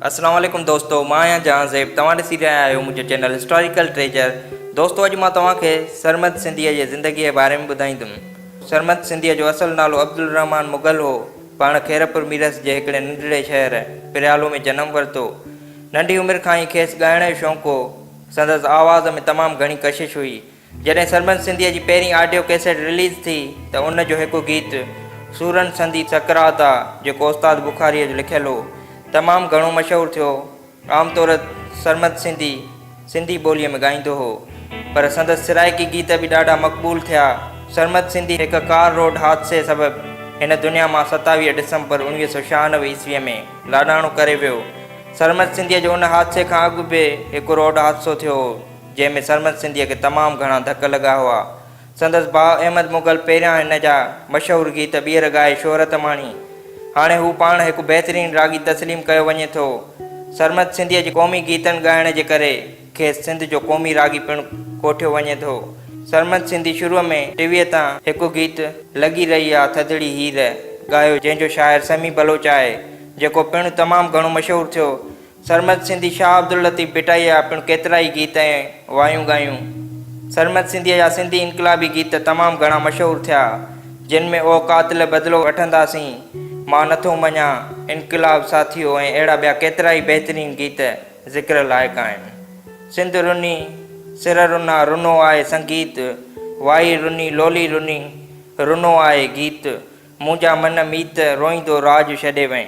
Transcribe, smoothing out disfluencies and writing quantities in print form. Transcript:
अस्सलाम वालेकुम दोस्तों, मां आहियां जहां ज़ेब। तव्हां ॾिसी रहिया आहियो मुंहिंजो चैनल हिस्टोरिकल ट्रेजर। दोस्तों, अॼु मां तव्हांखे सरमद सिंधीअ जी ज़िंदगीअ जे बारे में ॿुधाईंदुमि। सरमद सिंधीअ जो असुलु नालो अब्दुल रहमान मुग़ल हो। पाण खैरपुर मीरस जे हिकिड़े नंढड़े शहर पिरयालो में जनमु वरितो। नंढी उमिरि खां ई खेसि ॻाइण जो शौक़ु हो। संदसि आवाज़ में तमामु घणी कशिश हुई। जॾहिं सरमद सिंधीअ जी पहिरीं ऑडियो कैसेट रिलीज़ थी त उन जो हिकु गीत सूरन संधी सकरात आहे, जेको उस्ताद बुखारीअ जो लिखियलु हो, तमामु घणो मशहूरु थियो। आमतौर सरमद सिंधी ॿोलीअ में ॻाईंदो हो, पर संदसि सिराइकी गीत बि ॾाढा मक़बूल थिया। सरमद सिंधी हिकु कार रोड हादसे सबबि हिन दुनिया मां 27 डिसंबर 1996 ईस्वीअ में लाॾाणो करे वियो। सरमद सिंधीअ जो उन हादसे खां अॻु बि हिकु रोड हादसो थियो हो, जंहिंमें सरमद सिंधीअ खे तमामु घणा धक लॻा हुआ। संदसि भाउ अहमद मुग़ल पहिरियां हिन जा मशहूरु गीत ॿीहर ॻाए शोहरत माणी। हाणे हू पाण हिकु बहितरीनु रागी तस्लीम कयो वञे थो। सरमद सिंधीअ जे क़ौमी गीतनि ॻाइण जे करे खेसि सिंध जो क़ौमी रागी पिणु कोठियो वञे थो। सरमद सिंधी शुरूअ में टीवीअ तां हिकु गीत लॻी रही आहे थधिड़ी हीर ॻायो, जंहिंजो शाइर समी बलोच आहे, जेको पिणु तमामु घणो मशहूरु थियो। सरमद सिंधी शाह अब्दुल लतीफ़ भिटाईअ पिणु केतिरा ई गीत ऐं वायूं ॻायूं। सरमद सिंधीअ जा सिंधी इनक़लाबी गीत तमामु घणा मशहूरु थिया, जिन में ओ कातिल बदिलो वठंदासीं, मां नथो मञा, इनक़लाब साथियो ऐं अहिड़ा ॿिया केतिरा ई बहितरीनु गीत ज़िक्र लाइक़ु आहिनि। सिंध रुनी सिर रुना रुनो आहे संगीत, वाई रुनी लोली रुनी रुनो आहे गीत, मुंहिंजा मन मीत रोईंदो राज छॾे वई।